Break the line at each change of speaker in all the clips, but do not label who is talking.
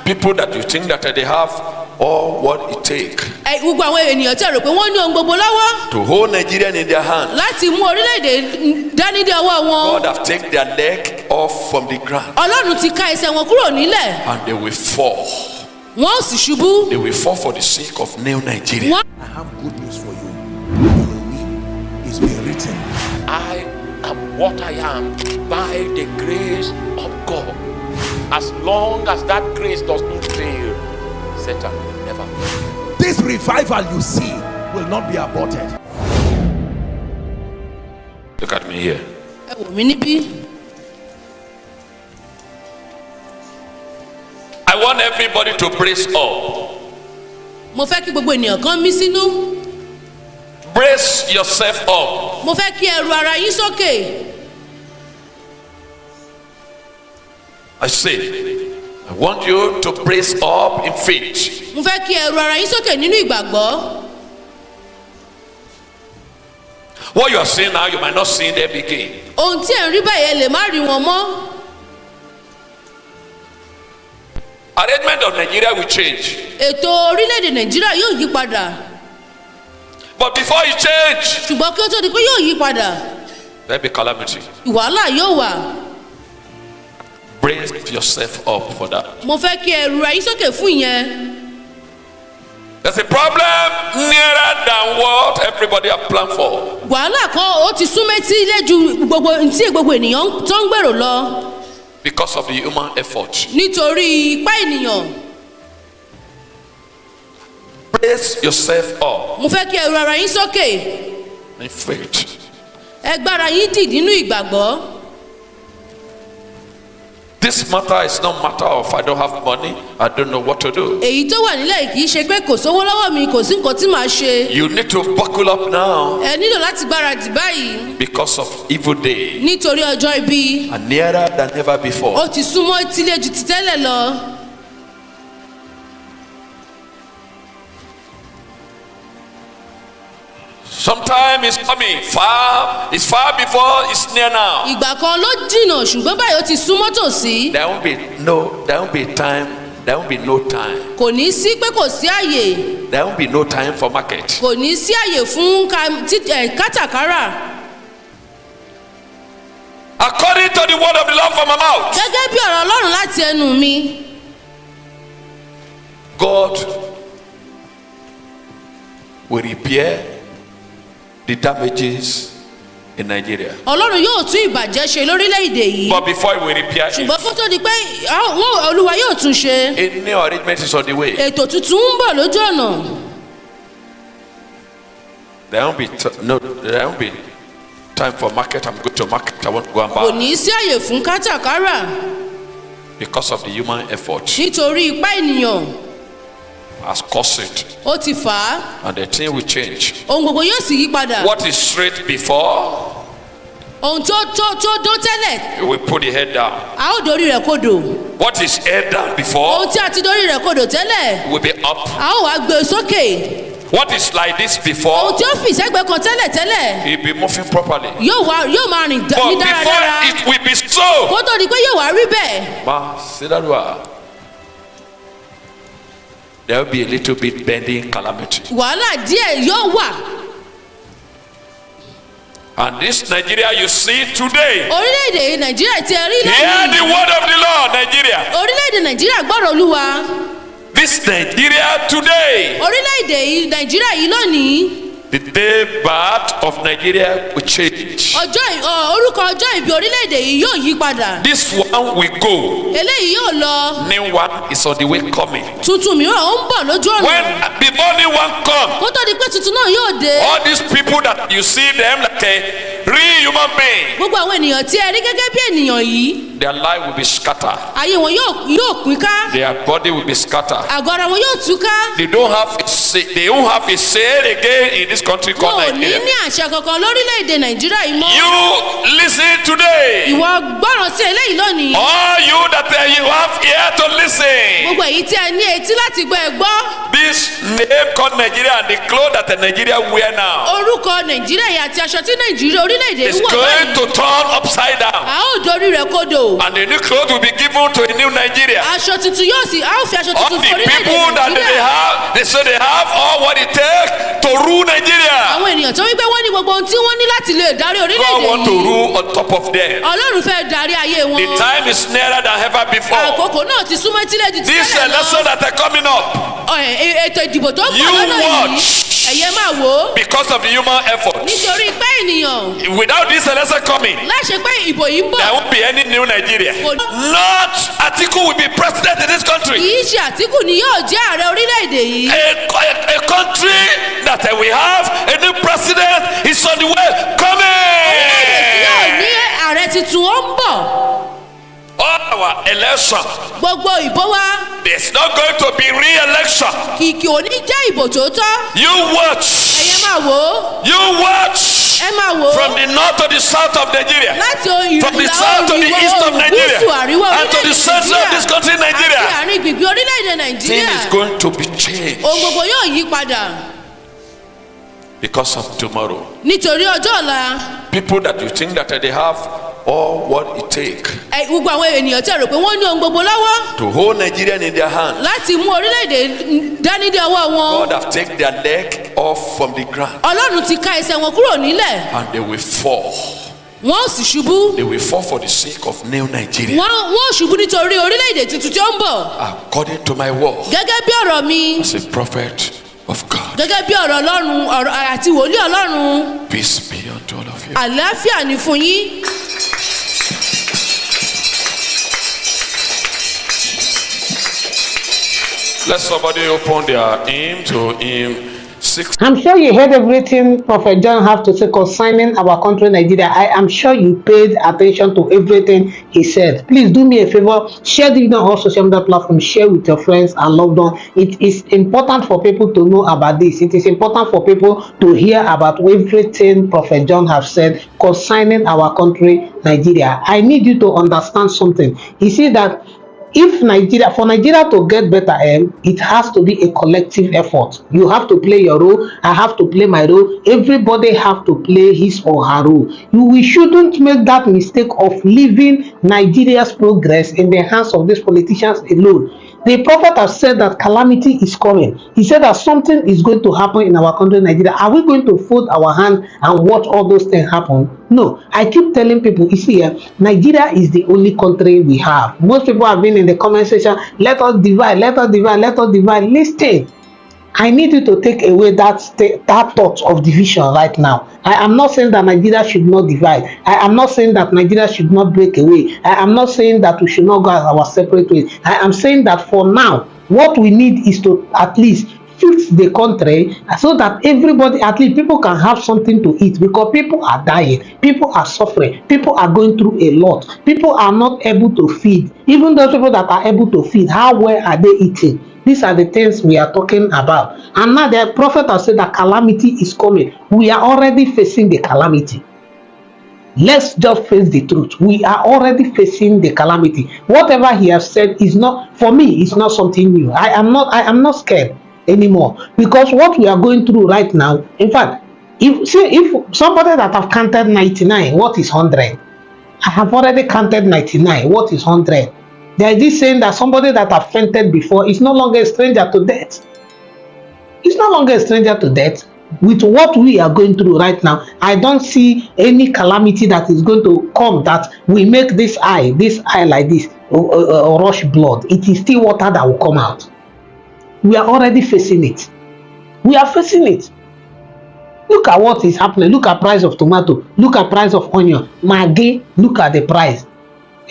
people that you think that they have all what it takes
gbogbo àwọn ènìyàn tí a rò pé wọ́n ní ohun gbogbo lọ́wọ́
to hold Nigeria in their hands.
láti mú orílẹ̀-èdè dání dé ọwọ́ wọn.
God have taken their leg off from the ground.
Ọlọ́run ti ká ẹsẹ̀ wọn kúrò nílẹ̀.
And they will fall.
Wọ́n ó sì ṣubú.
They will fall for the sake of new Nigeria.
I have good news for you. Your name is being written.
I am what I am by the grace of God. As long as that grace does not fail, Satan will never fail.
This revival you see will not be aborted.
Look at me here.
Ẹ wò mí níbí.
I want everybody to brace up.
Mo fẹ́ kí gbogbo ènìyàn kan mí sínú.
Brace yourself up.
Mo fẹ́ kí ẹ ru ara yín sókè.
I say, I want you to brace up in faith.
Mo fẹ́ kí ẹ ru ara yín sókè nínú ìgbàgbọ́.
What you are seeing now, you might not see them again.
Ohun tí ẹ̀ ń rí báyìí ẹ lè má rí wọn mọ́.
Arrangement of Nigeria will change.
Ètò orílẹ̀-èdè Nàìjíríà yóò yí padà.
But before it change,
Ṣùgbọ́n kí ó tó di pé yóò yí padà,
there be calamity.
ìwàhálà yóò wà.
Brace yourself up for that.
Mo fẹ́ kí ẹ ru ara yín sókè fún ìyẹn.
There's a problem nearer than what everybody have planned for.
Wàhálà kan ó ti sún métí ilé ju gbogbo ènìyàn tó ń gbèrò lọ.
Because of the human effort.
Nítorí ipá ènìyàn.
Brace yourself up
Mo fẹ́ kí ẹ ru ara yín sókè.
in faith.
Ẹ gbára yín dì nínú ìgbàgbọ́.
This matter is not matter of I don't have money, I don't know what to do.
Èyí tó wà nílẹ̀ kì í ṣe pé kò sówó lọ́wọ́ mi, kò sí nǹkan tí màá ṣe.
You need to buckle up now
Ẹ nílò láti gbáradì báyìí
because of evil day
nítorí ọjọ́ ibi.
and nearer than ever before.
Ó ti súnmọ́ etílé ju ti tẹ́lẹ̀ lọ.
Sometime it's coming far, it's far before it's near now.
Ìgbà kan ló jìnnà ṣùgbọ́n báyìí ó ti súnmọ́ tòsí.
There won't be time, there won't be no time.
Kò ní sí pé kò sí àyè.
There won't be no time for market.
Kò ní sí àyè fún kátàkárà.
According to the word of the Lord from my mouth,
Gẹ́gẹ́ bí ọ̀rọ̀ Ọlọ́run láti ẹnu mi.
God will repair the damages in Nigeria.
Ọlọ́run yóò tún ìbàjẹ́ ṣe lórílẹ̀‐èdè yìí.
But before he will repair
Ṣùgbọ́n
it,
kó tó di pé Olúwa yóò tún ṣe.
a new arrangement is on the way.
Ètò tuntun ń bọ̀ lójú ọ̀nà.
There won't be time for market. I'm going to market. I want to go and
Kò
buy
ní sí àyè fún kátàkárà
because of the human effort
nítorí ipá ènìyàn.
has caused it,
Ó ti fà á.
and the thing will change.
Ohun gbogbo yóò sì yí padà.
What is straight before,
Ohun tó dó tẹ́lẹ̀,
we put the head down.
a ó dorí rẹ̀ kodò.
What is head down before
Ohun tí a ti dorí rẹ̀ kodò tẹ́lẹ̀,
will be up.
a ó wá gbé e sókè.
What is like this
Ohun
before,
tí ó fi ìṣẹ́gbẹ́ kan tẹ́lẹ̀
it will be moving properly.
yóò máa rìn ní
But
dáradára.
before it will be so.
Kó tó di pé yóò wá rí bẹ́ẹ̀.
Ma, say that word. There will be a little bit bending calamity.
Wàhálà díẹ̀ yóò wà.
And this Nigeria you see today,
Orílẹ̀-èdè Nàìjíríà ti rí
hear the
lónìí.
word of the Lord, Nigeria.
Orílẹ̀-èdè Nàìjíríà gbọ́dọ̀ Olúwa.
This Nigeria today,
Orílẹ̀-èdè Nàìjíríà yìí lónìí.
the day birth of Nigeria will change.
Orúkọ ọjọ́ ìbí orílẹ̀-èdè yìí yóò yí padà.
This one will go.
Eléyìí yóò lọ.
New one is on the way coming.
Tuntun mìíràn ó ń bọ̀ lójú ọ̀nà.
When before new one come,
Kó tó di pé tuntun náà yóò dé.
all these people that you see them like a real human being,
Gbogbo àwọn ènìyàn tí ẹ rí gẹ́gẹ́ bí ènìyàn yìí,
their life will be scattered.
ayé wọn yóò pín ká.
Their body will be scattered.
Àgọ́ ara wọn yóò túká.
They don't have a say again in this country called
Wọn ò ní
Nigeria.
ní àṣẹ kankan lórílẹ̀-èdè Nàìjíríà yìí mọ́.
You listen today.
Ìwọ gbọ́ràn sí eléyìí lónìí.
All you that you have ear to listen.
gbogbo èyí tí ẹ ní etí láti gbọ́ ẹ gbọ́.
This name called Nigeria and the clothes that Nigeria wear now
orúkọ nàìjíríà yìí àti aṣọ tí nàìjíríà orílẹ̀-èdè
is
ń wọ̀
going
báyìí.
to turn upside down.
a ó dorí rẹ̀ kodò.
And the new clothes will be given to a new Nigeria.
aṣọ tuntun yóò sì a ó fi aṣọ
All
tuntun
the
fún orílẹ̀-èdè
people that they
nàìjíríà.
have, they say they have all what it takes to rule Nigeria.
àwọn ènìyàn tó wípé wọ́n ní gbogbo ohun tí wọ́n ní láti lè darí
God
orílẹ̀-èdè
want to
yìí.
rule on top of them.
ọlọ́run fẹ́ darí ayé wọn.
The time is nearer than ever before.
àkókò náà ti súnmọ́ tílẹ̀ ju
These
tẹ́lẹ̀
elections that are coming up
ètò ìdìbò tó ń bọ̀
You
lọ́nà yìí
watch.
ẹ̀yẹ máa wò ó.
because of human effort.
nítorí pé ènìyàn
Without this election coming,
láṣẹ pé ìbò yìí ń bọ̀.
there won't be any new Nigeria.
Kò-
Not Atiku will be president in this country.
kì í ṣe àtìkù ni yóò jẹ́ ààrẹ orílẹ̀-èdè yìí.
A country that we have a new president is on the way
orílẹ̀-èdè tí yóò ní
coming.
ààrẹ tuntun ó ń bọ̀.
All our election,
gbogbo ìbò wa
there's not going to be re-election.
kìkì òní jẹ́ ìbò tòótọ́.
You watch.
ẹ̀yẹ máa wò ó.
You watch.
ẹ máa wò ó.
From the north to the south of Nigeria.
láti
From the
ìlà
south to the
oòrùn
east
ìwọ̀
of
oòrùn
Nigeria.
gúúsù àríwá
And to the
orílẹ̀-èdè
center of this country,
àti
Nigeria.
àárín gbùngbùn orílẹ̀-èdè
Thing is
nàìjíríà.
going to be changed
ohun gbogbo yóò yí padà
because of tomorrow.
nítorí ọjọ́ ọ̀la.
People that you think that they have all what it takes
gbogbo àwọn ènìyàn tí a rò pé wọ́n ní ohun gbogbo lọ́wọ́
to hold Nigeria in their hand.
láti mú orílẹ̀-èdè dání dé ọwọ́ wọn.
God have taken their leg off from the ground
ọlọ́run ti ká ẹsẹ̀ wọn kúrò nílẹ̀.
and they will fall.
wọ́n ò sì ṣubú.
They will fall for the sake of new Nigeria.
wọ́n ò ṣubú nítorí orílẹ̀-èdè tuntun tí ó ń bọ̀.
According to my word
gẹ́gẹ́ bí ọ̀rọ̀ mi
as a prophet of God.
gẹ́gẹ́ bí ọ̀rọ̀ ọlọ́run àti wòlíì ọlọ́run
Peace be unto all of you.
àlàáfíà ni fún yín.
Let somebody open their hymn to hymn 6.
I'm sure you heard everything Prophet John have to say concerning our country, Nigeria. I am sure you paid attention to everything he said. Please do me a favor, share the video on all social media platforms, share with your friends and loved ones. It is important for people to know about this. It is important for people to hear about everything Prophet John have said concerning our country, Nigeria. I need you to understand something. He said that if for Nigeria to get better, it has to be a collective effort. You have to play your role. I have to play my role. Everybody have to play his or her role. We shouldn't make that mistake of leaving Nigeria's progress in the hands of these politicians alone. The prophet has said that calamity is coming. He said that something is going to happen in our country, Nigeria. Are we going to fold our hands and watch all those things happen? No. I keep telling people, you see, Nigeria is the only country we have. Most people have been in the comment section, let us divide, let us divide, let us divide. Listen, I need you to take away that thought of division right now. I am not saying that Nigeria should not divide. I am not saying that Nigeria should not break away. I am not saying that we should not go our separate ways. I am saying that for now, what we need is to at least fix the country so that everybody, at least people can have something to eat, because people are dying, people are suffering, people are going through a lot, people are not able to feed. Even those people that are able to feed, how well are they eating? These are the things we are talking about. And now the prophet has said that calamity is coming. We are already facing the calamity. Let's just face the truth. We are already facing the calamity. Whatever he has said is not, for me, it's not something new. I am not scared anymore, because what we are going through right now, in fact, if somebody that have counted 99, what is 100? I have already counted 99. What is 100? There is this saying that somebody that have fainted before is no longer a stranger to death. It's no longer a stranger to death. With what we are going through right now, I don't see any calamity that is going to come that will make this eye like this rush blood. It is still water that will come out. We are already facing it. We are facing it. Look at what is happening. Look at price of tomato. Look at price of onion. Maggi, look at the price.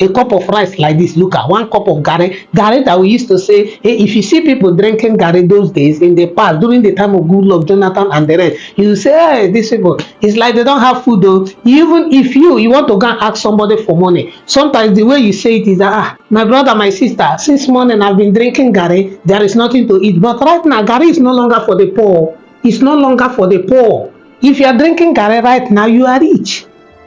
A cup of rice like this, look at 1 cup of garri that we used to say, hey, if you see people drinking garri those days in the past, during the time of Goodluck, Jonathan and the rest, you say, hey, these people, it's like they don't have food though. Even if you want to go and ask somebody for money, sometimes the way you say it is that, my brother, my sister, since morning I've been drinking garri, there is nothing to eat. But right now, garri is no longer for the poor. It's no longer for the poor. If you are drinking garri right now, you are rich.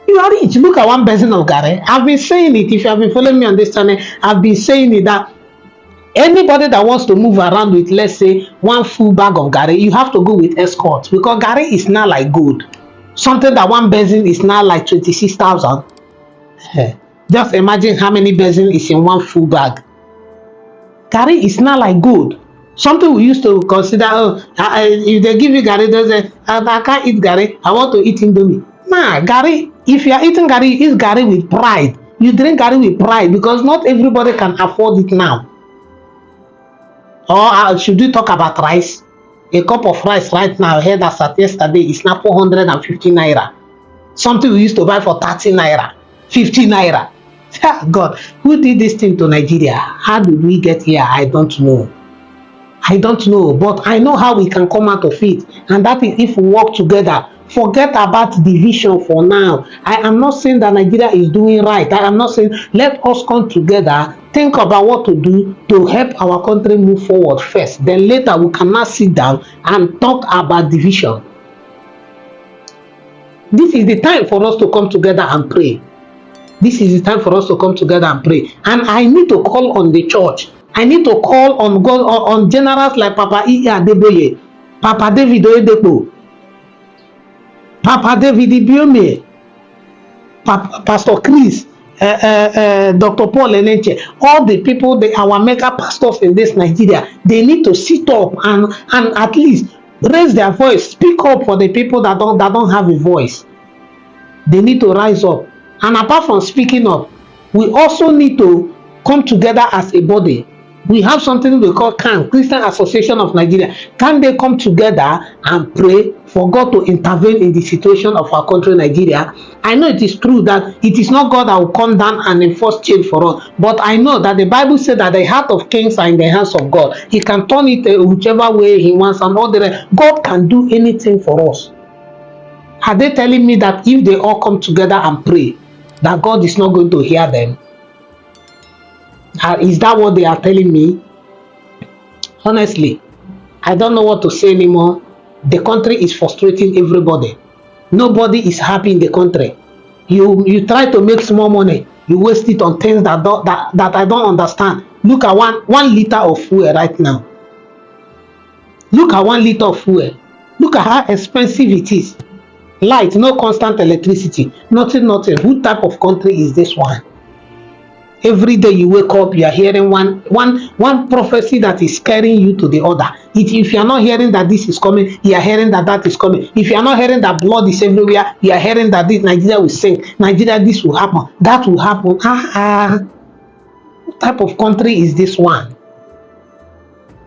You are rich. Look at 1 basin of garri. I've been saying it. If you have been following me on this channel, I've been saying it that Anybody that wants to move around with, let's say, one full bag of garri, you have to go with escort, because garri is now like gold. Something that one basin is now like 26,000. Just imagine how many basin is in one full bag. Garri is now like gold. Something we used to consider, if they give you garri, they say, I can't eat garri, I want to eat indomie. Nah, garri, if you are eating garri, you eat garri with pride. You drink garri with pride, because not everybody can afford it now. Or should we talk about rice? A cup of rice right now, I heard that yesterday, is now 450 naira. Something we used to buy for 30 naira, 50 naira. God, who did this thing to Nigeria? How did we get here? I don't know. I don't know, but I know how we can come out of it, and that is if we work together. Forget about division for now. I am not saying that Nigeria is doing right. I am not saying let us come together, think about what to do to help our country move forward first. Then later we can now sit down and talk about division. This is the time for us to come together and pray. This is the time for us to come together and pray. And I need to call on the church. I need to call on God, on generals like Papa Iya Adeboye, Papa David Oyedepo, Papa David Ibiome, Pastor Chris, Dr. Paul Enenche, all the people, our mega pastors in this Nigeria, they need to sit up and at least raise their voice, speak up for the people that don't have a voice. They need to rise up. And apart from speaking up, we also need to come together as a body. We have something we call CAN, Christian Association of Nigeria. Can they come together and pray for God to intervene in the situation of our country, Nigeria? I know it is true that it is not God that will come down and enforce change for us, but I know that the Bible said that the heart of kings are in the hands of God. He can turn it whichever way he wants, and all the rest. God can do anything for us. Are they telling me that if they all come together and pray, that God is not going to hear them? Is that what they are telling me? Honestly, I don't know what to say anymore. The country is frustrating everybody. Nobody is happy in the country. You try to make small money, you waste it on things that I don't understand. Look at one liter of fuel right now. Look at 1 liter of fuel. Look at how expensive it is. Light, no constant electricity, nothing. What type of country is this one? Every day you wake up, you are hearing one prophecy that is scaring you to the other. If you are not hearing that this is coming, you are hearing that is coming. If you are not hearing that blood is everywhere, you are hearing that this Nigeria will sink. Nigeria, this will happen, that will happen. What type of country is this one?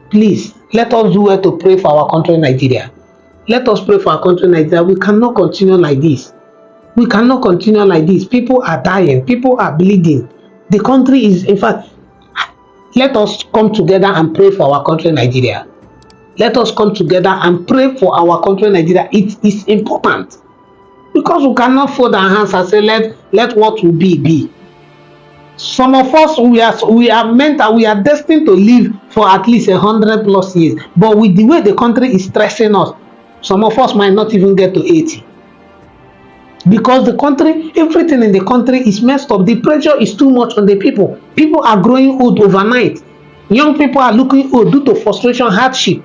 Please, let us do well to pray for our country, Nigeria. Let us pray for our country, Nigeria. We cannot continue like this. We cannot continue like this. People are dying. People are bleeding. The country is, in fact, let us come together and pray for our country, Nigeria. Let us come together and pray for our country, Nigeria. It is important, because we cannot fold our hands and say, let what will be. Some of us, we are destined to live for at least 100+ years. But with the way the country is stressing us, some of us might not even get to 80. Because the country, everything in the country is messed up. The pressure is too much on the people. People are growing old overnight. Young people are looking old due to frustration, hardship.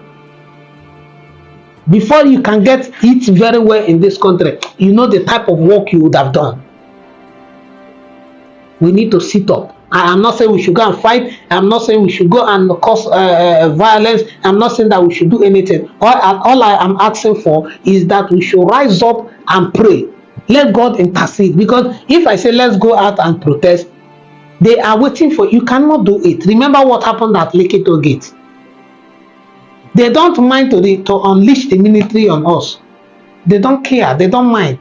Before you can get it very well in this country, you know the type of work you would have done. We need to sit up. I am not saying we should go and fight. I am not saying we should go and cause violence. I am not saying that we should do anything. All I am asking for is that we should rise up and pray. Let God intercede. Because if I say let's go out and protest, they are waiting for you. Cannot do it. Remember what happened at Lekki Gate. They don't mind to unleash the military on us. They don't care. They don't mind.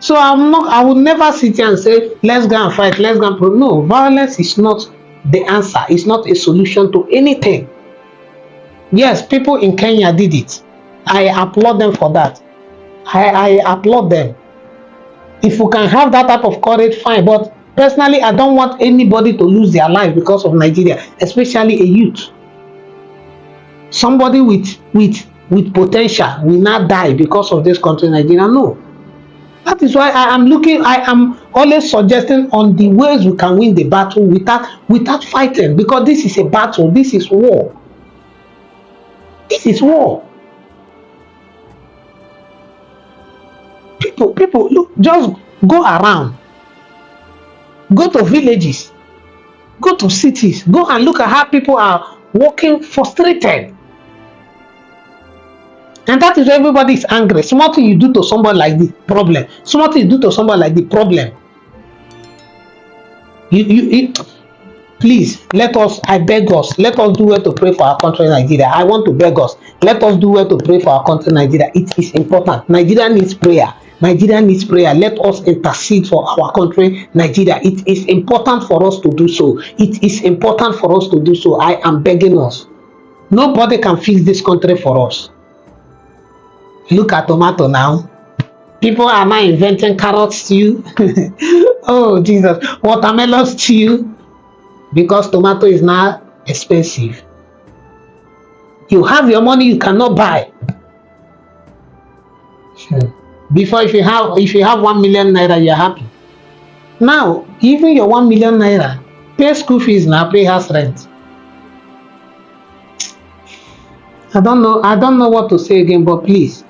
So I would never sit here and say, let's go and fight, let's go and protest. No, violence is not the answer. It's not a solution to anything. Yes, people in Kenya did it. I applaud them for that. I applaud them. If you can have that type of courage, fine. But personally, I don't want anybody to lose their life because of Nigeria, especially a youth. Somebody with potential will not die because of this country, Nigeria. No. That is why I am always suggesting on the ways we can win the battle without fighting, because this is a battle, this is war. This is war. People, look, just go around. Go to villages. Go to cities. Go and look at how people are walking frustrated. And that is why everybody is angry. Something you do to somebody like this, problem. Something you do to somebody like this, problem. Please, I beg us, let us do well to pray for our country, Nigeria. I want to beg us, let us do well to pray for our country, Nigeria. It is important. Nigeria needs prayer. Nigeria needs prayer. Let us intercede for our country, Nigeria. It is important for us to do so. It is important for us to do so. I am begging us. Nobody can fix this country for us. Look at tomato now. People are now inventing carrot stew. Oh, Jesus. Watermelon stew. Because tomato is now expensive. You have your money, you cannot buy. Before, if you have 1 million naira, you're happy. Now, even your 1 million naira, pay school fees now, pay house rent. I don't know what to say again, but please,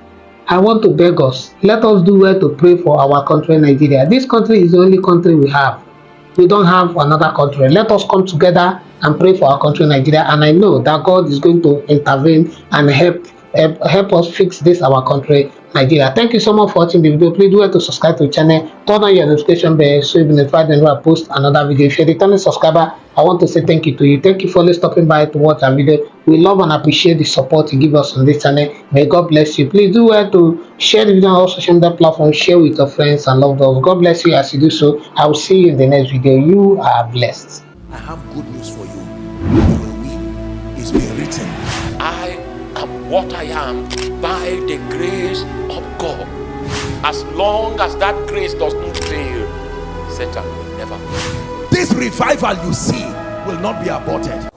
I want to beg us. Let us do well to pray for our country, Nigeria. This country is the only country we have. We don't have another country. Let us come together and pray for our country, Nigeria. And I know that God is going to intervene and help us fix this, our country, Nigeria. Thank you so much for watching the video. Please do well to subscribe to the channel. Turn on your notification bell so you'll be notified whenever I post another video. If you're a returning subscriber, I want to say thank you to you. Thank you for always stopping by to watch our video. We love and appreciate the support you give us on this channel. May God bless you. Please do well to share the video on all social media platforms. Share with your friends and loved ones. God bless you as you do so. I will see you in the next video. You are blessed.
I have good news for you. Your will is being written.
I am what I am by the grace of God. As long as that grace does not fail, Satan will never.
This revival you see will not be aborted.